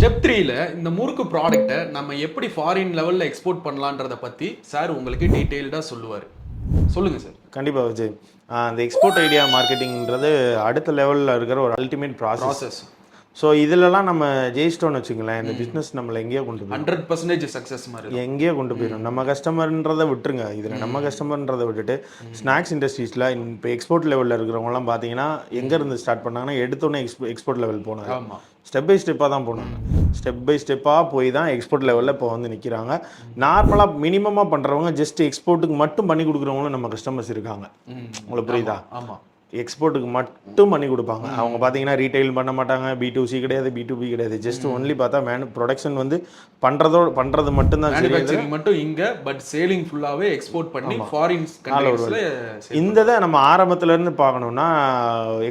Step 3ல இந்த முறுக்கு ப்ராடக்ட்டை நம்ம எப்படி ஃபாரின் லெவல்ல எக்ஸ்போர்ட் பண்ணலான்றத பத்தி சார் உங்களுக்கு டீடைல்டா சொல்லுவார். சொல்லுங்க சார். கண்டிப்பாக விஜய். அந்த எக்ஸ்போர்ட் ஐடியா மார்க்கெட்டிங்கிறது அடுத்த லெவலில் இருக்கிற ஒரு அல்டிமேட் ப்ராசஸ். ஸோ இதிலலாம் நம்ம ஜெயிச்சிட்டோன்னு வச்சுங்களேன், இந்த பிஸ்னஸ் நம்மளை எங்கேயோ கொண்டு போய் 100% சக்ஸஸ் மாதிரி எங்கேயோ கொண்டு போயிடும். நம்ம கஸ்டமர்ன்றதை விட்டுருங்க, இதில் நம்ம கஸ்டமர்ன்றதை விட்டுட்டு ஸ்நாக்ஸ் இண்டஸ்ட்ரீஸில் இப்போ எக்ஸ்போர்ட் லெவலில் இருக்கிறவங்கலாம் பார்த்தீங்கன்னா எங்கேருந்து ஸ்டார்ட் பண்ணாங்கன்னா எடுத்தோன்னே எக்ஸ்போர்ட் லெவல் போனாங்க. ஸ்டெப் பை ஸ்டெப்பாக தான் போனாங்க. ஸ்டெப் பை ஸ்டெப்பாக போய் தான் எக்ஸ்போர்ட் லெவலில் இப்போ வந்து நிற்கிறாங்க. நார்மலாக மினிமமாக பண்ணுறவங்க ஜஸ்ட் எக்ஸ்போர்ட்டுக்கு மட்டும் பண்ணி கொடுக்குறவங்களும் நம்ம கஸ்டமர்ஸ் இருக்காங்க. உங்களுக்கு புரியுதா? ஆமாம், எக்ஸ்போர்ட்டுக்கு மட்டும் பண்ணி கொடுப்பாங்க. அவங்க பார்த்தீங்கன்னா ரீட்டைல் பண்ண மாட்டாங்க, B2C கிடையாது, B2B கிடையாது. ஜஸ்ட் ஒன்லி பார்த்தா ப்ரொடக்ஷன் வந்து பண்ணுறது மட்டும்தான் சரி மட்டும் இங்கே, பட் சேலிங் ஃபுல்லாகவே எக்ஸ்போர்ட் பண்ணி ஃபாரின் கண்ட்ரீஸ்ல. இந்த இதை நம்ம ஆரம்பத்துலேருந்து பார்க்கணுன்னா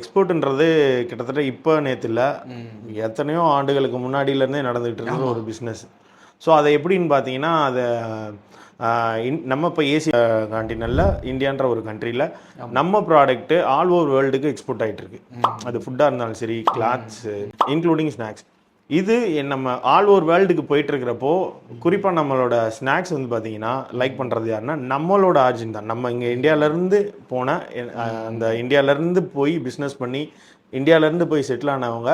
எக்ஸ்போர்ட்ன்றது கிட்டத்தட்ட இப்போ நேற்று இல்லை, எத்தனையோ ஆண்டுகளுக்கு முன்னாடியிலேருந்தே நடந்துகிட்டு இருக்கிற ஒரு பிஸ்னஸ். ஸோ அதை எப்படின்னு பார்த்தீங்கன்னா, அதை நம்ம இப்போ ஏசியா கான்டினென்ட்டில் இந்தியான்ற ஒரு கண்ட்ரியில் நம்ம ப்ராடக்ட்டு ஆல் ஓவர் வேர்ல்டுக்கு எக்ஸ்போர்ட் ஆகிட்டு இருக்கு. அது ஃபுட்டாக இருந்தாலும் சரி, கிளாத்ஸு இன்க்ளூடிங் ஸ்நாக்ஸ். இது நம்ம ஆல் ஓவர் வேர்ல்டுக்கு போயிட்டு இருக்கிறப்போ குறிப்பாக நம்மளோட ஸ்நாக்ஸ் வந்து பார்த்தீங்கன்னா லைக் பண்ணுறது யாருன்னா நம்மளோட ஆர்ஜின் தான். நம்ம இங்கே இந்தியாவிலேருந்து போன அந்த இந்தியாவிலேருந்து போய் பிஸ்னஸ் பண்ணி இந்தியாவிலேருந்து போய் செட்டில் ஆனவங்க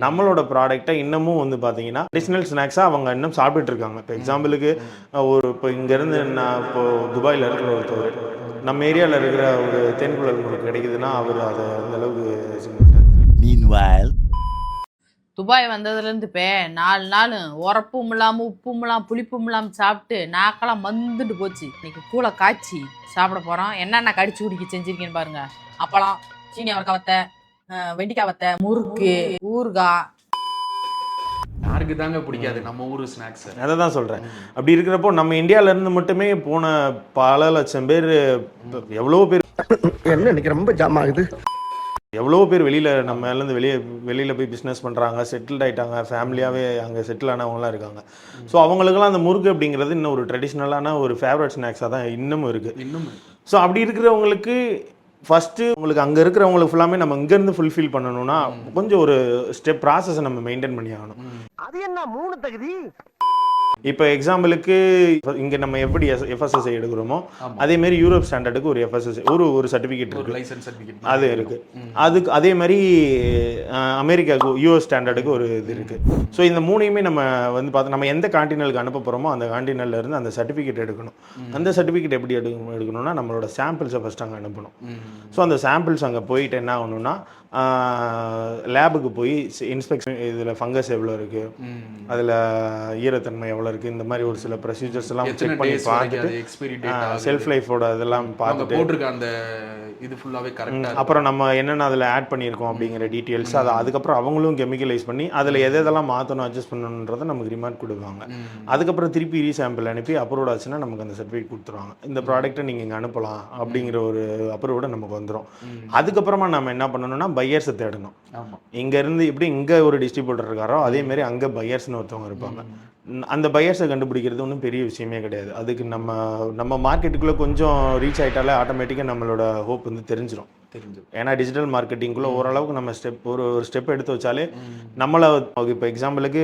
நம்மளோட ப்ராடக்டை இன்னமும் வந்து பார்த்தீங்கன்னா ட்ரெடிஷ்னல் ஸ்நாக்ஸாக அவங்க இன்னும் சாப்பிட்டுட்டு இருக்காங்க. இப்போ எக்ஸாம்பிளுக்கு இப்போ இங்கேருந்து நான் இப்போது துபாயில் இருக்கிற ஒருத்தர் நம்ம ஏரியாவில் இருக்கிற ஒரு தேன்குழல் உங்களுக்கு கிடைக்குதுன்னா அவர் அதை அந்த அளவுக்கு. துபாய் வந்ததுலேருந்து இப்போ 4 நாள் உரப்பும் இல்லாமல் உப்பும் இல்லாமல் புளிப்பும் இல்லாமல் சாப்பிட்டு நாக்கெல்லாம் மந்துட்டு போச்சு. இன்னைக்கு கூழை காய்ச்சி சாப்பிட போகிறோம். என்னென்ன கடிச்சு குடிக்க செஞ்சுருக்கேன்னு பாருங்க. அப்பளம், சீனி அவரைக்காய் வத்தை, வெண்டிக்காய் வத்தை, முறுக்கு, ஊறுகாய். யாருக்கு தாங்க பிடிக்காது நம்ம ஊர் ஸ்நாக்ஸ்? அதை தான் சொல்கிறேன். அப்படி இருக்கிறப்போ நம்ம இந்தியாவிலேருந்து மட்டுமே போன பல லட்சம் பேர், எவ்வளோ பேர் என்ன இன்னைக்கு ரொம்ப ஜாம் ஆகுது, எவ்வளோ பேர் நம்மலேருந்து வெளியில் போய் பிஸ்னஸ் பண்ணுறாங்க, செட்டில்ட் ஆகிட்டாங்க, ஃபேமிலியாகவே அங்கே செட்டில் ஆனவங்களாம் இருக்காங்க. ஸோ அவங்களுக்குலாம் அந்த முறுக்கு அப்படிங்கிறது இன்னும் ஒரு ட்ரெடிஷ்னலான ஒரு ஃபேவரட் ஸ்நாக்ஸாக தான் இன்னமும் இருக்குது. ஸோ அப்படி இருக்கிறவங்களுக்கு ஃபஸ்ட்டு உங்களுக்கு அங்கே இருக்கிறவங்களுக்கு ஃபுல்லாமே நம்ம இங்கேருந்து ஃபுல்ஃபில் பண்ணணும்னா கொஞ்சம் ஒரு ஸ்டெப் ப்ராசஸை நம்ம மெயின்டைன் பண்ணி ஆகணும். அது என்ன 3 தகுதி? இப்போ எக்ஸாம்பிளுக்கு இங்கே நம்ம எப்படி FSSAI எடுக்கிறோமோ அதே மாதிரி யூரோப் ஸ்டாண்டர்டுக்கு ஒரு FSSAI ஒரு சர்டிஃபிகேட் இருக்குது, அது இருக்குது. அதே மாதிரி அமெரிக்காவுக்கு US ஸ்டாண்டர்டுக்கு ஒரு இது இருக்குது. ஸோ இந்த 3ஐயுமே நம்ம வந்து பார்த்தா நம்ம எந்த கான்டினலுக்கு அனுப்ப போகிறோமோ அந்த கான்டினல்ல இருந்து அந்த சர்டிஃபிகேட் எடுக்கணும். அந்த சர்டிஃபிகேட் எப்படி எடுக்கணும்னா நம்மளோட சாம்பிள்ஸை ஃபஸ்ட் அங்கே அனுப்பணும். ஸோ அந்த சாம்பிள்ஸ் அங்கே போயிட்டு என்ன ஆகணும்னா லேபுக்கு போய் இன்ஸ்பெக்ஷன், இதில் ஃபங்கஸ் எவ்வளோ இருக்குது, அதில் ஈரத்தன்மை எவ்வளோ இருக்குது, இந்த மாதிரி ஒரு சில ப்ரொசீஜர்ஸ் எல்லாம் செக் பண்ணி பார்த்துட்டு செல்ஃப் லைஃபோட இதெல்லாம் பார்த்துட்டு அந்த இது ஃபுல்லாகவே கரெக்டாக அப்புறம் நம்ம என்னென்ன அதில் ஆட் பண்ணியிருக்கோம் அப்படிங்கிற டீட்டெயில்ஸ் அதை அதுக்கப்புறம் அவங்களும் கெமிக்கலைஸ் பண்ணி அதில் எதெல்லாம் மாற்றணும் அட்ஜஸ்ட் பண்ணணுன்றதை நமக்கு ரிமார்க் கொடுப்பாங்க. அதுக்கப்புறம் திருப்பி ரீசாம்பிள் அனுப்பி அப்ரூவ் ஆச்சுன்னா நமக்கு அந்த சர்டிஃபிகேட் கொடுத்துருவாங்க. இந்த ப்ராடக்ட்டை நீங்கள் இங்கே அனுப்பலாம் அப்படிங்கிற ஒரு அப்ரூவோட நமக்கு வந்துடும். அதுக்கப்புறமா நம்ம என்ன பண்ணணும்னா பையர்ஸை தேடணும். இங்கேருந்து எப்படி இங்கே ஒரு டிஸ்ட்ரிபியூட்டர் இருக்காரோ அதேமாரி அங்கே பையர்ஸ்னு ஒருத்தவங்க இருப்பாங்க. அந்த பையர்ஸை கண்டுபிடிக்கிறது ஒன்றும் பெரிய விஷயமே கிடையாது. அதுக்கு நம்ம மார்க்கெட்டுக்குள்ளே கொஞ்சம் ரீச் ஆகிட்டாலே ஆட்டோமேட்டிக்காக நம்மளோட ஹோப் வந்து தெரிஞ்சிடும். ஏன்னா டிஜிட்டல் மார்க்கெட்டிங்குள்ளே ஓரளவுக்கு நம்ம ஒரு ஸ்டெப் எடுத்து வச்சாலே நம்மளை இப்போ எக்ஸாம்பிளுக்கு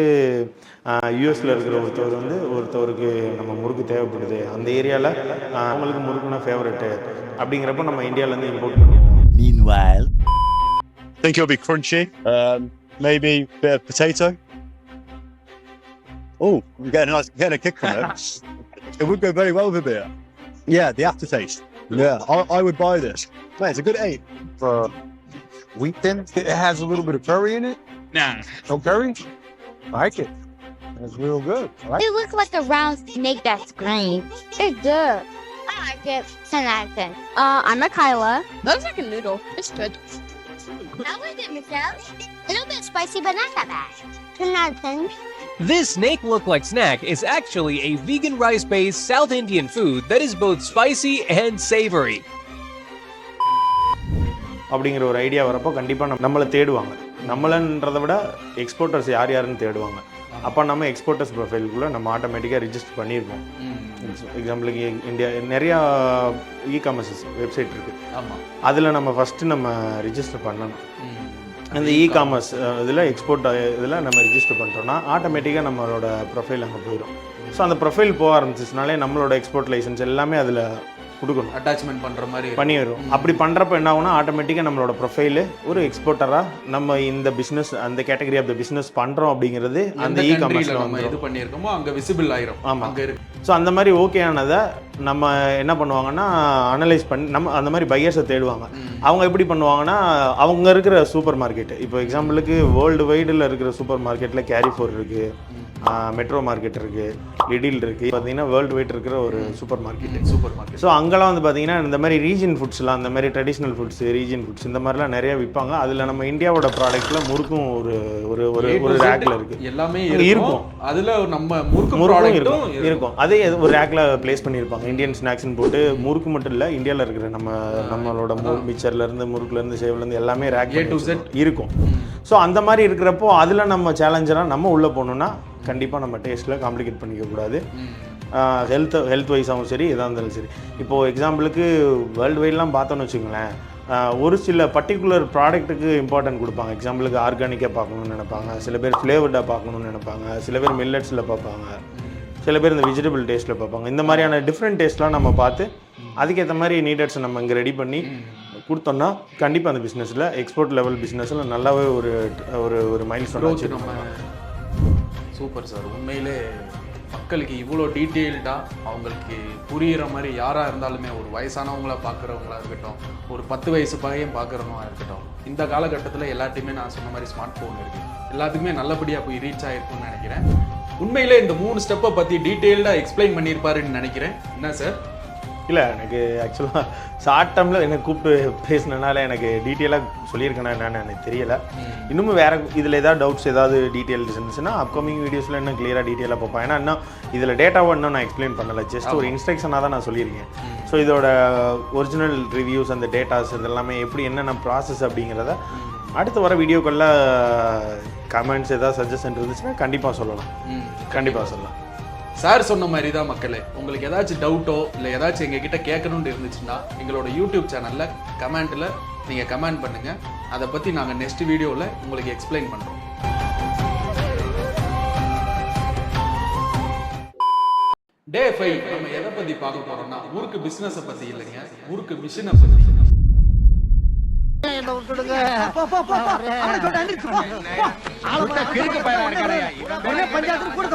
யூஎஸில் இருக்கிற ஒருத்தவருக்கு நம்ம முறுக்கு தேவைப்படுது, அந்த ஏரியாவில் அவங்களுக்கு முறுக்குனா ஃபேவரெட்டு அப்படிங்கிறப்ப நம்ம இந்தியாவிலேருந்து இம்போர்ட் பண்ணுவோம். I think it'll be crunchy, maybe a bit of potato. Oh, I'm getting a kick from it. It would go very well with a beer. Yeah, the aftertaste. Yeah, I would buy this. Man, it's a good 8. Wheat thin? It has a little bit of curry in it? Nah. No curry? I like it. It's real good. It looks like a round snake that's green. It's good. I like it. 10 out of 10. I'm Kyla. Looks like a noodle. It's good. How is it, Michelle? A little bit spicy, but not that bad. 10 out of 10. This snake look-like snack is actually a vegan rice-based South Indian food that is both spicy and savory. அப்படிங்கிற ஒரு idea வரப்போ கண்டிப்பாக நம்மளை தேடுவாங்க. நம்மளன்றதை விட exporters யாருன்னு தேடுவாங்க. அப்போ நம்ம எக்ஸ்போர்ட்டர்ஸ் ப்ரொஃபைலுக்குள்ளே நம்ம ஆட்டோமேட்டிக்காக ரிஜிஸ்டர் பண்ணியிருப்போம். எக்ஸாம்பிளுக்கு இந்தியா நிறையா இ-காமர்ஸ் வெப்சைட் இருக்குது. அதில் நம்ம ஃபஸ்ட்டு நம்ம ரிஜிஸ்டர் பண்ணணும். அந்த இ-காமர்ஸ் இதில் எக்ஸ்போர்ட் இதில் நம்ம ரிஜிஸ்டர் பண்ணிட்டோம்னா ஆட்டோமேட்டிக்காக நம்மளோட ப்ரொஃபைல் அங்கே போயிடும். ஸோ அந்த ப்ரொஃபைல் போக ஆரம்பிச்சிச்சுனாலே நம்மளோட எக்ஸ்போர்ட் லைசன்ஸ் எல்லாமே அதில் கொடுக்கணும், அட்டாச்மெண்ட் பண்ணுற மாதிரி பண்ணிடும். அப்படி பண்ணுறப்ப என்ன ஆகுனா ஆட்டோமேட்டிக்காக நம்மளோட ப்ரொஃபைலு ஒரு எக்ஸ்போர்ட்டராக நம்ம இந்த பிஸ்னஸ் அந்த கேட்டகரி ஆஃப் த பிஸ்னஸ் பண்ணுறோம் அப்படிங்கிறது அந்த இ-காமர்ஸில் நம்ம இது பண்ணியிருக்கோமோ அங்கே விசிபிள் ஆயிரும். ஆமாம், அங்கே இருக்கு. ஸோ அந்த மாதிரி ஓகே ஆனதை நம்ம என்ன பண்ணுவாங்கன்னா அனலைஸ் பண்ணி நம்ம அந்த மாதிரி பையர்ஸை தேடுவாங்க. அவங்க எப்படி பண்ணுவாங்கன்னா அவங்க இருக்கிற சூப்பர் மார்க்கெட்டு, இப்போ எக்ஸாம்பிளுக்கு வேர்ல்டு வைடில் இருக்கிற சூப்பர் மார்க்கெட்டில் கேரிஃபோர் இருக்குது, மெட்ரோ மார்க்கெட் இருக்குது, லிடில் இருக்குது, பார்த்தீங்கன்னா வேர்ல்டு வைட் இருக்கிற ஒரு சூப்பர் மார்க்கெட். ஸோ அங்கெல்லாம் வந்து பார்த்தீங்கன்னா இந்த மாதிரி ரீஜன் ஃபுட்ஸ்லாம், அந்த மாதிரி ட்ரெடிஷ்னல் ஃபுட்ஸ், ரீஜன் ஃபுட்ஸ் இந்த மாதிரிலாம் நிறைய விற்பாங்க. அதில் நம்ம இந்தியாவோட ப்ராடக்ட்டில் முறுக்கும் ஒரு ஒரு ஒரு ஒரு ரேக்கில் இருக்குது, எல்லாமே இருக்கும். அதில் நம்ம முறுக்கும் இருக்கும், அதே ஒரு ரேக்கில் ப்ளேஸ் பண்ணியிருப்பாங்க. இந்தியன் ஸ்நாக்ஸ்னு போட்டு முறுக்கு மட்டும் இல்லை, இந்தியாவில் இருக்கிற நம்மளோட மிச்சர்லேருந்து முறுக்குலேருந்து சேவ்லேருந்து எல்லாமே ரேக் இருக்கும். ஸோ அந்த மாதிரி இருக்கிறப்போ அதில் நம்ம சேலஞ்சராக நம்ம உள்ளே போகணுன்னா கண்டிப்பாக நம்ம டேஸ்ட்டில் காம்ப்ளிகேட் பண்ணிக்கக்கூடாது. ஹெல்த் வைஸாகவும் சரி, எதாக இருந்தாலும் சரி. இப்போது எக்ஸாம்பிளுக்கு வேர்ல்டு வைட்லாம் பார்த்தோன்னு வச்சுக்கோங்களேன், ஒரு சில பர்டிகுலர் ப்ராடக்ட்டுக்கு இம்பார்ட்டன்ட் கொடுப்பாங்க. எக்ஸாம்பிளுக்கு ஆர்கானிக்காக பார்க்கணுன்னு நினைப்பாங்க, சில பேர் ஃப்ளேவர்டாக பார்க்கணுன்னு நினைப்பாங்க, சில பேர் மில்லட்ஸில் பார்ப்பாங்க, சில பேர் இந்த வெஜிடபிள் டேஸ்ட்டில் பார்ப்பாங்க. இந்த மாதிரியான டிஃப்ரெண்ட் டேஸ்ட்லாம் நம்ம பார்த்து அதுக்கேற்ற மாதிரி நீடட்ஸை நம்ம இங்கே ரெடி பண்ணி கொடுத்தோம்னா கண்டிப்பாக அந்த பிஸ்னஸில் எக்ஸ்போர்ட் லெவல் பிஸ்னஸில் நல்லாவே ஒரு ஒரு ஒரு மைல்ஸ்டோன் வச்சு நம்ம. சூப்பர் சார், உண்மையிலே மக்களுக்கு இவ்வளோ டீட்டெயில்டாக அவங்களுக்கு புரிகிற மாதிரி யாராக இருந்தாலுமே, ஒரு வயசானவங்கள பார்க்குறவங்களா இருக்கட்டும், ஒரு 10 வயசு பையன் பார்க்குறவங்களா இருக்கட்டும், இந்த காலகட்டத்தில் எல்லாத்தையுமே நான் சொன்ன மாதிரி ஸ்மார்ட் ஃபோன் இருக்குது, எல்லாத்துக்குமே நல்லபடியாக போய் ரீச் ஆகிருக்கும்னு நினைக்கிறேன். உண்மையிலே இந்த 3 ஸ்டெப்பை பற்றி டீட்டெயில்டாக எக்ஸ்பிளைன் பண்ணியிருப்பாருன்னு நினைக்கிறேன். என்ன சார்? இல்லை, எனக்கு ஆக்சுவலாக ஷார்ட் டேர்மில் எனக்கு கூப்பிட்டு பேசினனால எனக்கு டீட்டெயிலாக சொல்லியிருக்கேன்னா என்னன்னு எனக்கு தெரியலை. இன்னும் வேறு இதில் ஏதாவது டவுட்ஸ் ஏதாவது டீட்டெயில்ஸ் இருந்துச்சுன்னா அப்கமிங் வீடியோஸில் இன்னும் கிளியராக டீட்டெயிலாக பார்ப்பேன். ஏன்னா இன்னும் இதில் டேட்டாவை இன்னும் நான் எக்ஸ்பிளைன் பண்ணலை, ஜஸ்ட் ஒரு இன்ஸ்ட்ரக்ஷனாக தான் நான் சொல்லியிருக்கேன். ஸோ இதோட ஒரிஜினல் ரிவ்யூஸ், அந்த டேட்டாஸ் இதெல்லாமே எப்படி என்னென்ன ப்ராசஸ் அப்படிங்கிறத அடுத்து வர வீடியோக்களில் கமெண்ட்ஸ் ஏதாவது சஜஷன் இருந்துச்சுன்னா கண்டிப்பாக சொல்லலாம். கண்டிப்பாக சொல்லலாம். சார் சொன்ன மாதிரி தான் மக்களே, உங்களுக்கு ஏதாச்சும் டவுட்டோ இல்லை ஏதாச்சும் எங்ககிட்ட கேட்கணும்னு இருந்துச்சுன்னா எங்களோட யூடியூப் சேனலில் கமெண்ட்டில் நீங்கள் கமெண்ட் பண்ணுங்கள். அதை பற்றி நாங்கள் நெக்ஸ்ட் வீடியோவில் உங்களுக்கு எக்ஸ்பிளைன் பண்ணுறோம். டே 5 நம்ம எதை பற்றி பார்க்க போகிறோம்னா முறுக்கு பிஸ்னஸை பற்றி இல்லைங்க, முறுக்கு மிஷினை பற்றி. பஞ்சாயத்து கூட